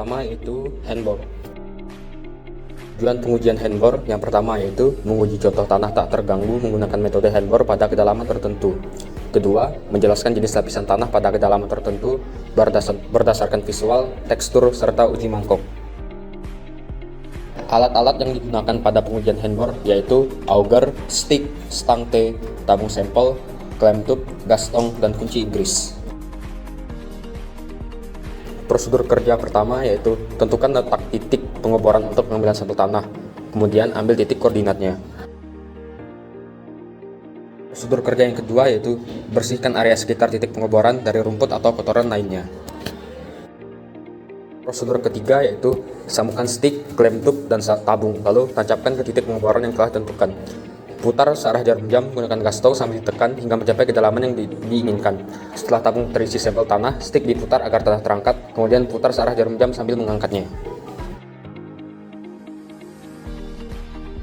pertama yaitu handbor. Tujuan pengujian handbor yang pertama yaitu menguji contoh tanah tak terganggu menggunakan metode handbor pada kedalaman tertentu. Kedua, menjelaskan jenis lapisan tanah pada kedalaman tertentu berdasarkan visual, tekstur, serta uji mangkok. Alat-alat yang digunakan pada pengujian handbor yaitu auger, stick, stang T, tabung sampel, clamp tube, gas tong, dan kunci Inggris. Prosedur kerja pertama yaitu tentukan letak titik pengeboran untuk pengambilan sampel tanah, kemudian ambil titik koordinatnya. Prosedur kerja yang kedua yaitu bersihkan area sekitar titik pengeboran dari rumput atau kotoran lainnya. Prosedur ketiga yaitu sambungkan stick, clamp tube, dan tabung, lalu tancapkan ke titik pengeboran yang telah ditentukan. Putar searah jarum jam menggunakan gas tong sambil ditekan hingga mencapai kedalaman yang diinginkan. Setelah tabung terisi sampel tanah, stick diputar agar tanah terangkat, kemudian putar searah jarum jam sambil mengangkatnya.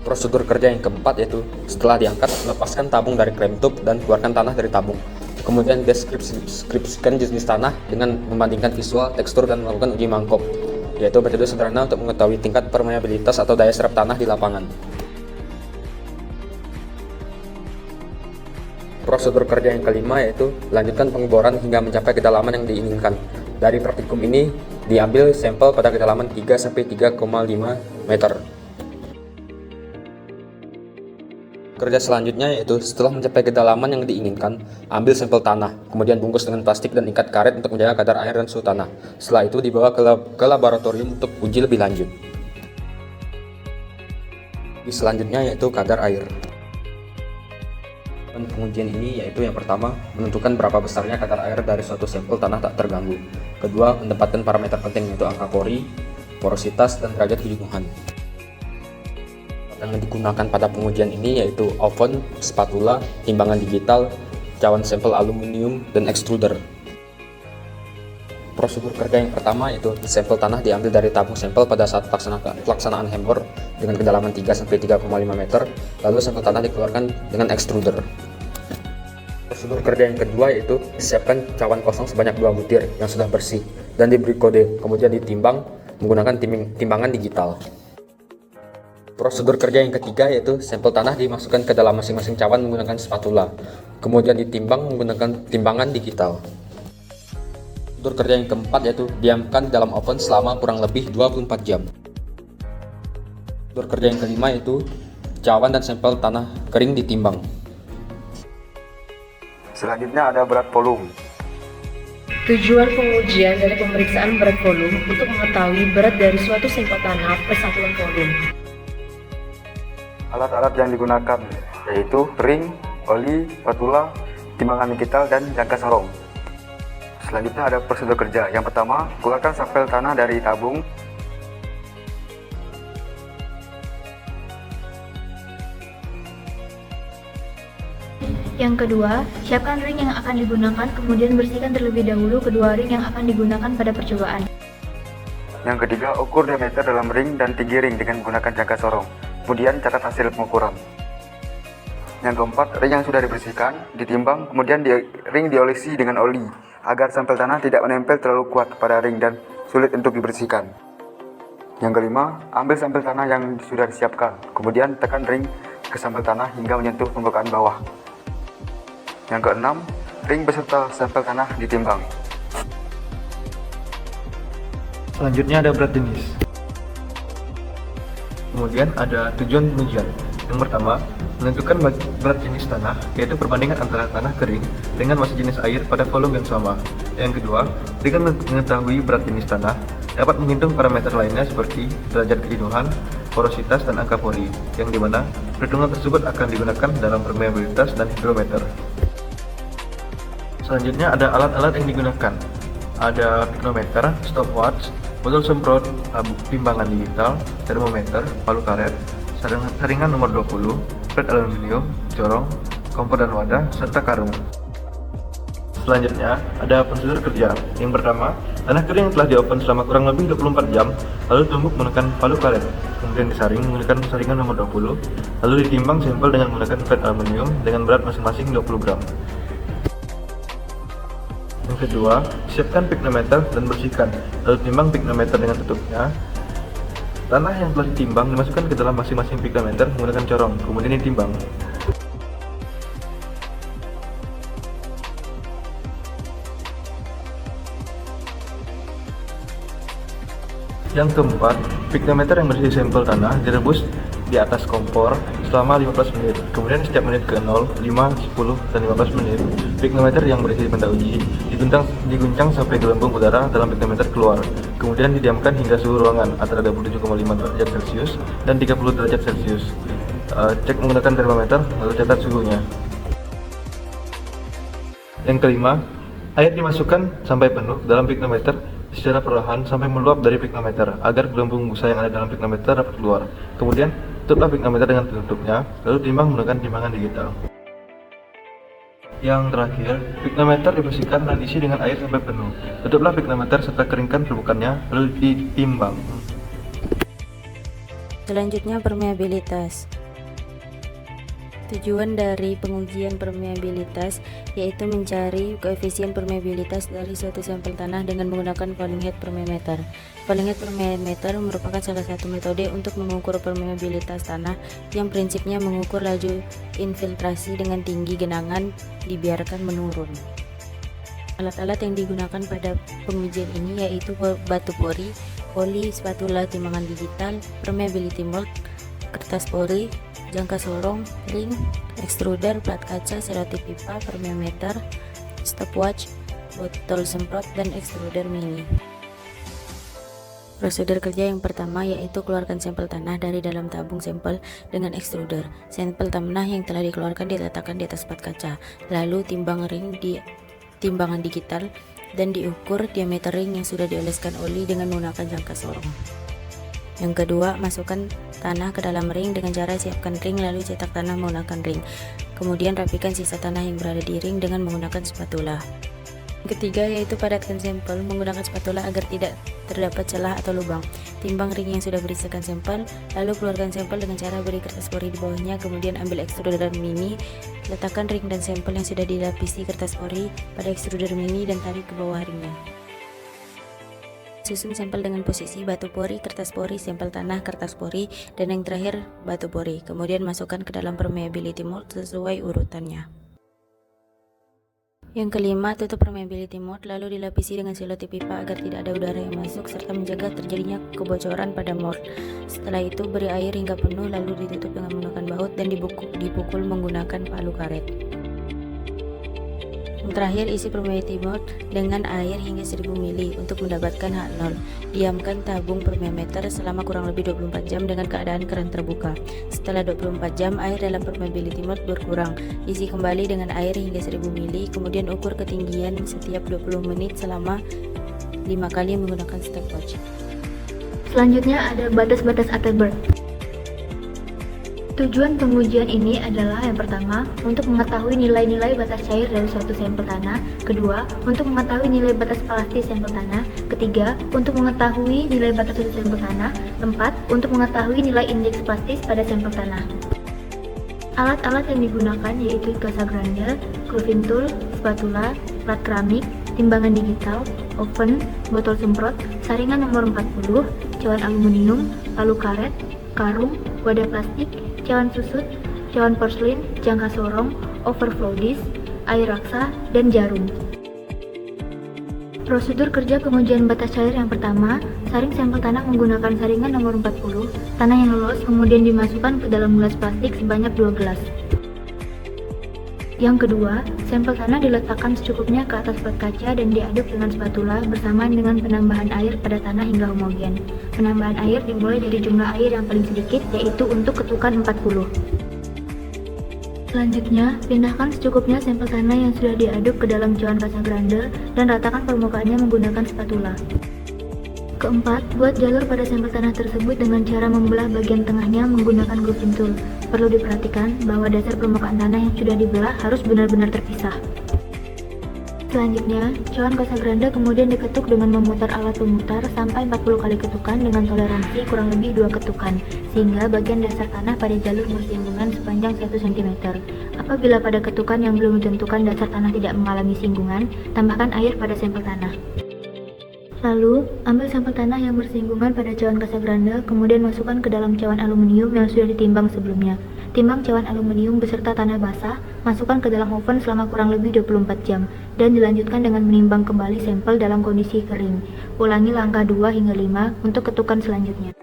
Prosedur kerja yang keempat yaitu setelah diangkat, lepaskan tabung dari clamp tube dan keluarkan tanah dari tabung. Kemudian deskripsikan jenis tanah dengan membandingkan visual, tekstur, dan melakukan uji mangkok, yaitu metode sederhana untuk mengetahui tingkat permeabilitas atau daya serap tanah di lapangan. Prosedur kerja yang kelima yaitu lanjutkan pengeboran hingga mencapai kedalaman yang diinginkan. Dari praktikum ini diambil sampel pada kedalaman 3-3,5 meter. Kerja selanjutnya yaitu setelah mencapai kedalaman yang diinginkan, ambil sampel tanah, kemudian bungkus dengan plastik dan ikat karet untuk menjaga kadar air dan suhu tanah. Setelah itu dibawa ke laboratorium untuk uji lebih lanjut. Selanjutnya yaitu kadar air. Pengujian ini yaitu yang pertama, menentukan berapa besarnya kadar air dari suatu sampel tanah tak terganggu. Kedua, menempatkan parameter penting yaitu angka pori, porositas, dan derajat kejenuhan. Yang digunakan pada pengujian ini yaitu oven, spatula, timbangan digital, cawan sampel aluminium, dan extruder. Prosedur kerja yang pertama yaitu sampel tanah diambil dari tabung sampel pada saat pelaksanaan handbor dengan kedalaman 3-3,5 meter, lalu sampel tanah dikeluarkan dengan extruder. Prosedur kerja yang kedua yaitu siapkan cawan kosong sebanyak 2 butir yang sudah bersih dan diberi kode, kemudian ditimbang menggunakan timbangan digital. Prosedur kerja yang ketiga yaitu sampel tanah dimasukkan ke dalam masing-masing cawan menggunakan spatula, kemudian ditimbang menggunakan timbangan digital. Prosedur kerja yang keempat yaitu diamkan dalam oven selama kurang lebih 24 jam. Prosedur kerja yang kelima yaitu cawan dan sampel tanah kering ditimbang. Selanjutnya ada berat volume. Tujuan pengujian dari pemeriksaan berat volume untuk mengetahui berat dari suatu sampel tanah per satuan volume. Alat-alat yang digunakan yaitu ring, oli, spatula, timbangan digital, dan jangka sorong. Selanjutnya ada prosedur kerja. Yang pertama, keluarkan sampel tanah dari tabung. Yang kedua, siapkan ring yang akan digunakan, kemudian bersihkan terlebih dahulu kedua ring yang akan digunakan pada percobaan. Yang ketiga, ukur diameter dalam ring dan tinggi ring dengan menggunakan jangka sorong. Kemudian catat hasil pengukuran. Yang keempat, ring yang sudah dibersihkan, ditimbang, kemudian ring diolesi dengan oli agar sampel tanah tidak menempel terlalu kuat pada ring dan sulit untuk dibersihkan. Yang kelima, ambil sampel tanah yang sudah disiapkan, kemudian tekan ring ke sampel tanah hingga menyentuh permukaan bawah. Yang keenam, ring beserta sampel tanah ditimbang. Selanjutnya ada berat jenis. Kemudian ada tujuan pengujian. Yang pertama, menentukan berat jenis tanah, yaitu perbandingan antara tanah kering dengan massa jenis air pada volume yang sama. Yang kedua, dengan mengetahui berat jenis tanah, dapat menghitung parameter lainnya seperti derajat kejenuhan, porositas, dan angka pori, yang dimana perhitungan tersebut akan digunakan dalam permeabilitas dan hidrometer. Selanjutnya ada alat-alat yang digunakan. Ada piknometer, stopwatch, botol semprot, timbangan digital, termometer, palu karet, saringan nomor 20, plet aluminium, corong, kompor dan wadah, serta karung. Selanjutnya ada prosedur kerja. Yang pertama, tanah kering yang telah di-oven selama kurang lebih 24 jam, lalu ditumbuk menggunakan palu karet, kemudian disaring menggunakan saringan nomor 20, lalu ditimbang sampel dengan menggunakan plet aluminium dengan berat masing-masing 20 gram. Yang kedua, siapkan pignometer dan bersihkan, lalu timbang pignometer dengan tutupnya. Tanah yang telah ditimbang dimasukkan ke dalam masing-masing pignometer menggunakan corong, kemudian ditimbang. Yang keempat, pignometer yang berisi sampel tanah direbus di atas kompor selama 15 menit. Kemudian setiap menit ke 0, 5, 10, dan 15 menit, pignometer yang berisi benda uji diguncang sampai gelembung udara dalam pignometer keluar. Kemudian didiamkan hingga suhu ruangan antara 27,5 derajat Celcius dan 30 derajat Celcius. Cek menggunakan termometer, lalu catat suhunya. Yang kelima, air dimasukkan sampai penuh dalam pignometer secara perlahan sampai meluap dari pignometer agar gelembung busa yang ada dalam pignometer dapat keluar. Kemudian tutuplah pignometer dengan penutupnya, lalu timbang menggunakan timbangan digital. Yang terakhir, pignometer dibersihkan dan diisi dengan air sampai penuh. Tutuplah pignometer serta keringkan permukaannya, lalu ditimbang. Selanjutnya, permeabilitas. Tujuan dari pengujian permeabilitas yaitu mencari koefisien permeabilitas dari suatu sampel tanah dengan menggunakan falling head permeameter. Falling head permeameter merupakan salah satu metode untuk mengukur permeabilitas tanah yang prinsipnya mengukur laju infiltrasi dengan tinggi genangan dibiarkan menurun. Alat-alat yang digunakan pada pengujian ini yaitu batu pori, poli, spatula timbangan digital, permeability mold, kertas pori, jangka sorong, ring, extruder, plat kaca, selotip pipa, permeameter, stopwatch, botol semprot, dan extruder mini. Prosedur kerja yang pertama yaitu keluarkan sampel tanah dari dalam tabung sampel dengan extruder. Sampel tanah yang telah dikeluarkan diletakkan di atas plat kaca, lalu timbang ring di timbangan digital dan diukur diameter ring yang sudah dioleskan oli dengan menggunakan jangka sorong. Yang kedua, masukkan tanah ke dalam ring dengan cara siapkan ring lalu cetak tanah menggunakan ring. Kemudian rapikan sisa tanah yang berada di ring dengan menggunakan spatula. Yang ketiga yaitu padatkan sampel menggunakan spatula agar tidak terdapat celah atau lubang. Timbang ring yang sudah berisikan sampel, lalu keluarkan sampel dengan cara beri kertas pori di bawahnya, kemudian ambil extruder mini, letakkan ring dan sampel yang sudah dilapisi kertas pori pada extruder mini dan tarik ke bawah ringnya. Susun sampel dengan posisi batu pori, kertas pori, sampel tanah, kertas pori, dan yang terakhir batu pori. Kemudian masukkan ke dalam permeability mold sesuai urutannya. Yang kelima, tutup permeability mold lalu dilapisi dengan selotip pipa agar tidak ada udara yang masuk serta menjaga terjadinya kebocoran pada mold. Setelah itu beri air hingga penuh lalu ditutup dengan menggunakan baut dan dipukul menggunakan palu karet. Terakhir, isi permeability mold dengan air hingga 1000 ml untuk mendapatkan H0. Diamkan tabung permeameter selama kurang lebih 24 jam dengan keadaan keran terbuka. Setelah 24 jam, air dalam permeability mold berkurang. Isi kembali dengan air hingga 1000 ml, kemudian ukur ketinggian setiap 20 menit selama 5 kali menggunakan stopwatch. Selanjutnya ada batas-batas Atterberg. Tujuan pengujian ini adalah yang pertama, untuk mengetahui nilai-nilai batas cair dari suatu sampel tanah. Kedua, untuk mengetahui nilai batas plastis sampel tanah. Ketiga, untuk mengetahui nilai batas suatu sampel tanah. Keempat, untuk mengetahui nilai indeks plastis pada sampel tanah. Alat-alat yang digunakan yaitu Cassagrander, grooving tool, spatula, plat keramik, timbangan digital, oven, botol semprot, saringan nomor 40, cawan aluminium, palu karet, karung, wadah plastik, cawan susut, cawan porselin, jangka sorong, overflow disk, air raksa, dan jarum. Prosedur kerja pengujian batas cair yang pertama, saring sampel tanah menggunakan saringan nomor 40, tanah yang lolos kemudian dimasukkan ke dalam gelas plastik sebanyak 2 gelas. Yang kedua, sampel tanah diletakkan secukupnya ke atas plat kaca dan diaduk dengan spatula bersamaan dengan penambahan air pada tanah hingga homogen. Penambahan air dimulai dari jumlah air yang paling sedikit, yaitu untuk ketukan 40. Selanjutnya, pindahkan secukupnya sampel tanah yang sudah diaduk ke dalam cawan Cassagrander dan ratakan permukaannya menggunakan spatula. Keempat, buat jalur pada sampel tanah tersebut dengan cara membelah bagian tengahnya menggunakan grooving tool. Perlu diperhatikan bahwa dasar permukaan tanah yang sudah dibelah harus benar-benar terpisah. Selanjutnya, cawan Casagrande kemudian diketuk dengan memutar alat pemutar sampai 40 kali ketukan dengan toleransi kurang lebih 2 ketukan, sehingga bagian dasar tanah pada jalur bersinggungan sepanjang 1 cm. Apabila pada ketukan yang belum ditentukan dasar tanah tidak mengalami singgungan, tambahkan air pada sampel tanah. Lalu, ambil sampel tanah yang bersinggungan pada cawan Casagrande, kemudian masukkan ke dalam cawan aluminium yang sudah ditimbang sebelumnya. Timbang cawan aluminium beserta tanah basah, masukkan ke dalam oven selama kurang lebih 24 jam, dan dilanjutkan dengan menimbang kembali sampel dalam kondisi kering. Ulangi langkah 2 hingga 5 untuk ketukan selanjutnya.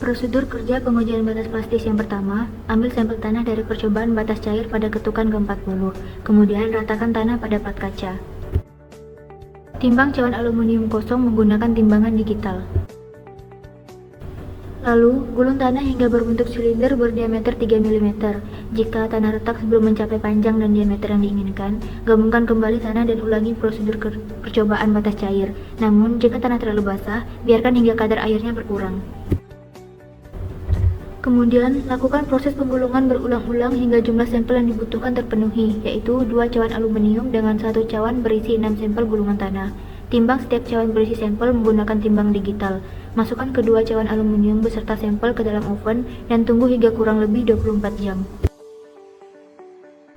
Prosedur kerja pengujian batas plastis yang pertama, ambil sampel tanah dari percobaan batas cair pada ketukan ke-40, kemudian ratakan tanah pada plat kaca. Timbang cawan aluminium kosong menggunakan timbangan digital. Lalu, gulung tanah hingga berbentuk silinder berdiameter 3 mm. Jika tanah retak sebelum mencapai panjang dan diameter yang diinginkan, gabungkan kembali tanah dan ulangi prosedur percobaan batas cair. Namun, jika tanah terlalu basah, biarkan hingga kadar airnya berkurang. Kemudian, lakukan proses penggulungan berulang-ulang hingga jumlah sampel yang dibutuhkan terpenuhi, yaitu 2 cawan aluminium dengan 1 cawan berisi 6 sampel gulungan tanah. Timbang setiap cawan berisi sampel menggunakan timbang digital. Masukkan kedua cawan aluminium beserta sampel ke dalam oven dan tunggu hingga kurang lebih 24 jam.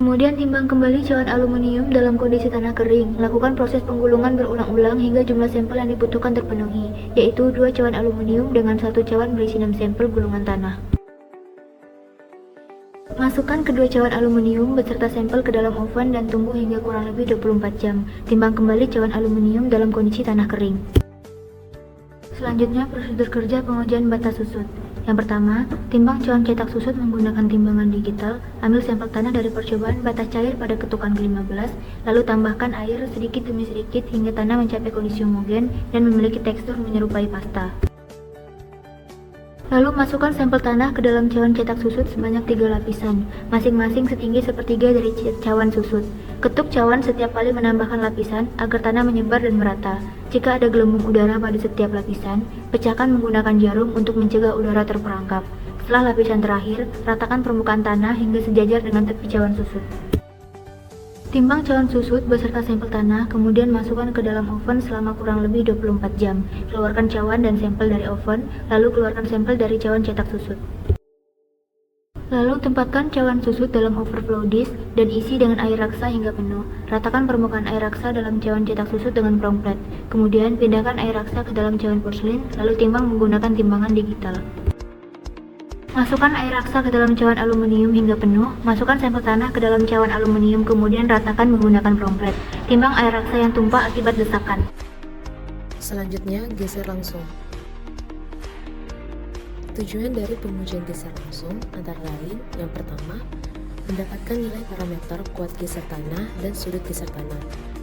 Kemudian timbang kembali cawan aluminium dalam kondisi tanah kering. Lakukan proses penggulungan berulang-ulang hingga jumlah sampel yang dibutuhkan terpenuhi, yaitu 2 cawan aluminium dengan 1 cawan berisi 6 sampel gulungan tanah. Masukkan kedua cawan aluminium beserta sampel ke dalam oven dan tunggu hingga kurang lebih 24 jam. Timbang kembali cawan aluminium dalam kondisi tanah kering. Selanjutnya, prosedur kerja pengujian batas susut. Yang pertama, timbang cawan cetak susut menggunakan timbangan digital. Ambil sampel tanah dari percobaan batas cair pada ketukan ke-15, lalu tambahkan air sedikit demi sedikit hingga tanah mencapai kondisi homogen dan memiliki tekstur menyerupai pasta. Lalu masukkan sampel tanah ke dalam cawan cetak susut sebanyak 3 lapisan, masing-masing setinggi sepertiga dari cawan susut. Ketuk cawan setiap kali menambahkan lapisan agar tanah menyebar dan merata. Jika ada gelembung udara pada setiap lapisan, pecahkan menggunakan jarum untuk mencegah udara terperangkap. Setelah lapisan terakhir, ratakan permukaan tanah hingga sejajar dengan tepi cawan susut. Timbang cawan susut beserta sampel tanah, kemudian masukkan ke dalam oven selama kurang lebih 24 jam. Keluarkan cawan dan sampel dari oven, lalu keluarkan sampel dari cawan cetak susut. Lalu tempatkan cawan susut dalam overflow dish dan isi dengan air raksa hingga penuh. Ratakan permukaan air raksa dalam cawan cetak susut dengan prongplet. Kemudian pindahkan air raksa ke dalam cawan porselin, lalu timbang menggunakan timbangan digital. Masukkan air raksa ke dalam cawan aluminium hingga penuh. Masukkan sampel tanah ke dalam cawan aluminium, kemudian ratakan menggunakan prongplet. Timbang air raksa yang tumpah akibat desakan. Selanjutnya, geser langsung. Tujuan dari pengujian geser langsung antara lain, yang pertama, mendapatkan nilai parameter kuat geser tanah dan sudut geser tanah.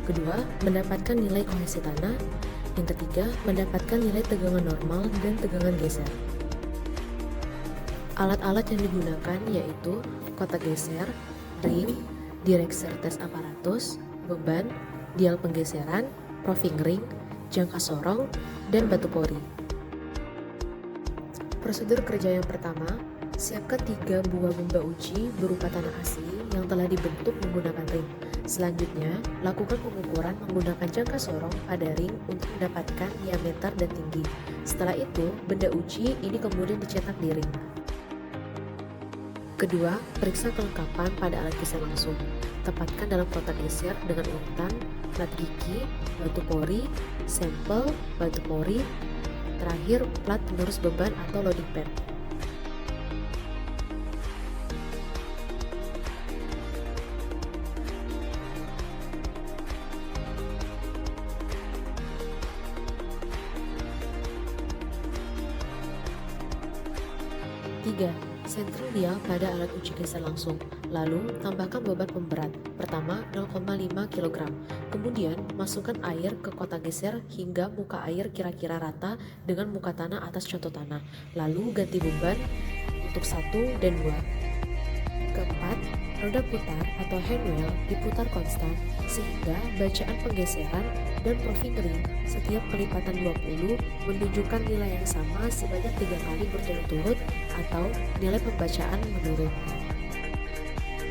Kedua, mendapatkan nilai kohesi tanah. Yang ketiga, mendapatkan nilai tegangan normal dan tegangan geser. Alat-alat yang digunakan yaitu kotak geser, ring, direct test aparatus, beban, dial penggeseran, proving ring, jangka sorong, dan batu pori. Prosedur kerja yang pertama, siapkan 3 buah benda uji berupa tanah asli yang telah dibentuk menggunakan ring. Selanjutnya, lakukan pengukuran menggunakan jangka sorong pada ring untuk mendapatkan diameter dan tinggi. Setelah itu, benda uji ini kemudian dicetak di ring. Kedua, periksa kelengkapan pada alat geser langsung. Tempatkan dalam kotak geser dengan urutan, plat gigi, batu pori, sampel, batu pori, terakhir plat penerus beban atau loading pad. Tiga, sentral dial pada alat uji geser langsung, lalu tambahkan beban pemberat, pertama 0,5 kg, kemudian masukkan air ke kotak geser hingga muka air kira-kira rata dengan muka tanah atas contoh tanah, lalu ganti beban untuk 1 dan 2. Keempat, roda putar atau handwheel diputar konstan sehingga bacaan penggeseran dan proving ring setiap kelipatan 20 menunjukkan nilai yang sama sebanyak 3 kali berturut-turut atau nilai pembacaan menurun.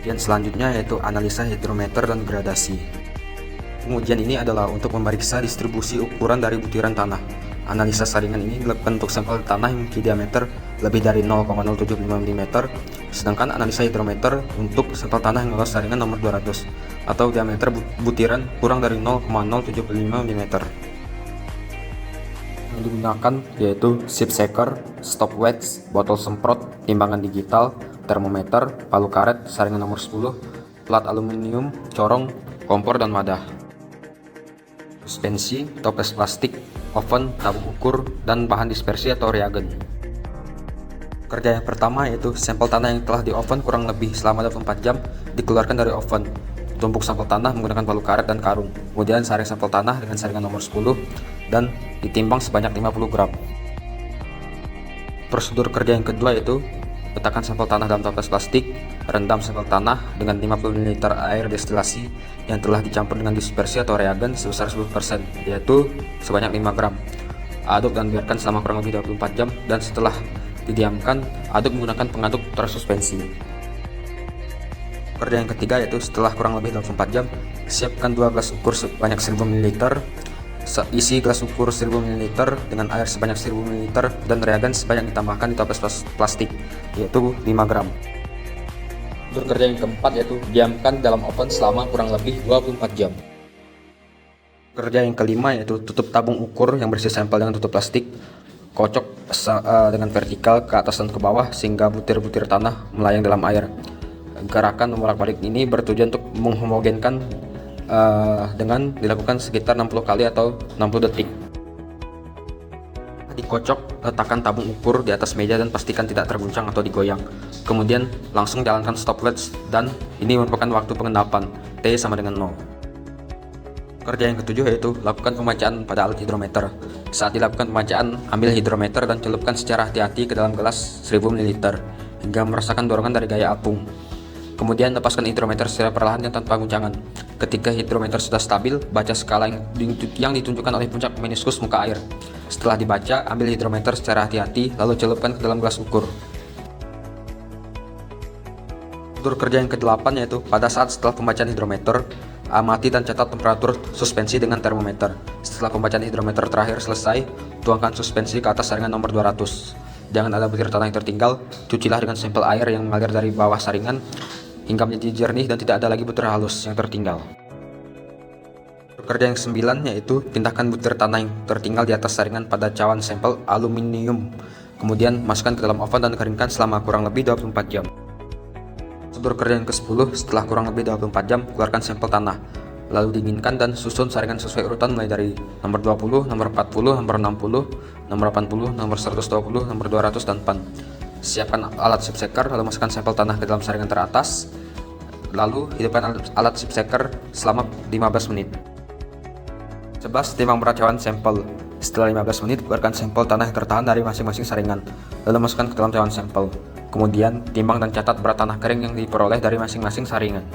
Bagian selanjutnya yaitu analisa hidrometer dan gradasi. pengujian ini adalah untuk memeriksa distribusi ukuran dari butiran tanah. Analisa saringan ini dilakukan untuk sampel tanah yang memiliki diameter lebih dari 0,075 mm, sedangkan analisa hidrometer untuk sampel tanah yang lolos saringan nomor 200 atau diameter butiran kurang dari 0,075 mm. Yang digunakan yaitu sip shaker, stopwatch, botol semprot, timbangan digital, termometer, palu karet, saringan nomor 10, plat aluminium, corong, kompor dan wadah, suspensi, toples plastik, oven, tabung ukur, dan bahan dispersi atau reagen. Kerja yang pertama yaitu sampel tanah yang telah di oven kurang lebih selama 24 jam dikeluarkan dari oven. Tumpuk sampel tanah menggunakan palu karet dan karung. Kemudian saring sampel tanah dengan saringan nomor 10 dan ditimbang sebanyak 50 gram. Prosedur kerja yang kedua yaitu letakkan sampel tanah dalam toples plastik, rendam sampel tanah dengan 50 ml air destilasi yang telah dicampur dengan dispersi atau reagen sebesar 10%, yaitu sebanyak 5 gram. Aduk dan biarkan selama kurang lebih 24 jam dan setelah didiamkan, aduk menggunakan pengaduk tersuspensi. Kerja yang ketiga yaitu setelah kurang lebih 24 jam, siapkan 2 gelas ukur sebanyak 1000 ml. Isi gelas ukur 1000 ml dengan air sebanyak 1000 ml dan reagen sebanyak ditambahkan di toples plastik, yaitu 5 gram. Untuk kerja yang keempat yaitu diamkan dalam oven selama kurang lebih 24 jam. Kerja yang kelima yaitu tutup tabung ukur yang berisi sampel dengan tutup plastik, kocok dengan vertikal ke atas dan ke bawah sehingga butir-butir tanah melayang dalam air. Gerakan membolak-balik ini bertujuan untuk menghomogenkan dengan dilakukan sekitar 60 kali atau 60 detik. Dikocok, letakkan tabung ukur di atas meja dan pastikan tidak terguncang atau digoyang. Kemudian langsung jalankan stopwatch dan ini merupakan waktu pengendapan, T sama dengan 0. Kerja yang ketujuh yaitu lakukan pembacaan pada alat hidrometer. Saat dilakukan pembacaan, ambil hidrometer dan celupkan secara hati-hati ke dalam gelas 1000 ml hingga merasakan dorongan dari gaya apung. Kemudian lepaskan hidrometer secara perlahan dan tanpa guncangan. Ketika hidrometer sudah stabil, baca skala yang ditunjukkan oleh puncak meniskus muka air. Setelah dibaca, ambil hidrometer secara hati-hati lalu celupkan ke dalam gelas ukur. Prosedur kerja yang ke-8 yaitu pada saat setelah pembacaan hidrometer, amati dan catat temperatur suspensi dengan termometer. Setelah pembacaan hidrometer terakhir selesai, tuangkan suspensi ke atas saringan nomor 200. Jangan ada butir tanah yang tertinggal, cucilah dengan sampel air yang mengalir dari bawah saringan hingga menjadi jernih dan tidak ada lagi butir halus yang tertinggal. Kerja yang 9 yaitu pindahkan butir tanah yang tertinggal di atas saringan pada cawan sampel aluminium. Kemudian masukkan ke dalam oven dan keringkan selama kurang lebih 24 jam. Prosedur kerja yang ke-10, setelah kurang lebih 24 jam, keluarkan sampel tanah. Lalu dinginkan dan susun saringan sesuai urutan mulai dari nomor 20, nomor 40, nomor 60, nomor 80, nomor 120, nomor 200, dan pan. Siapkan alat sip shaker lalu masukkan sampel tanah ke dalam saringan teratas. Lalu hidupkan alat sip shaker selama 15 menit. 11. Timbang berat cawan sampel. Setelah 15 menit, keluarkan sampel tanah yang tertahan dari masing-masing saringan. Lalu masukkan ke dalam cawan sampel. Kemudian, timbang dan catat berat tanah kering yang diperoleh dari masing-masing saringan.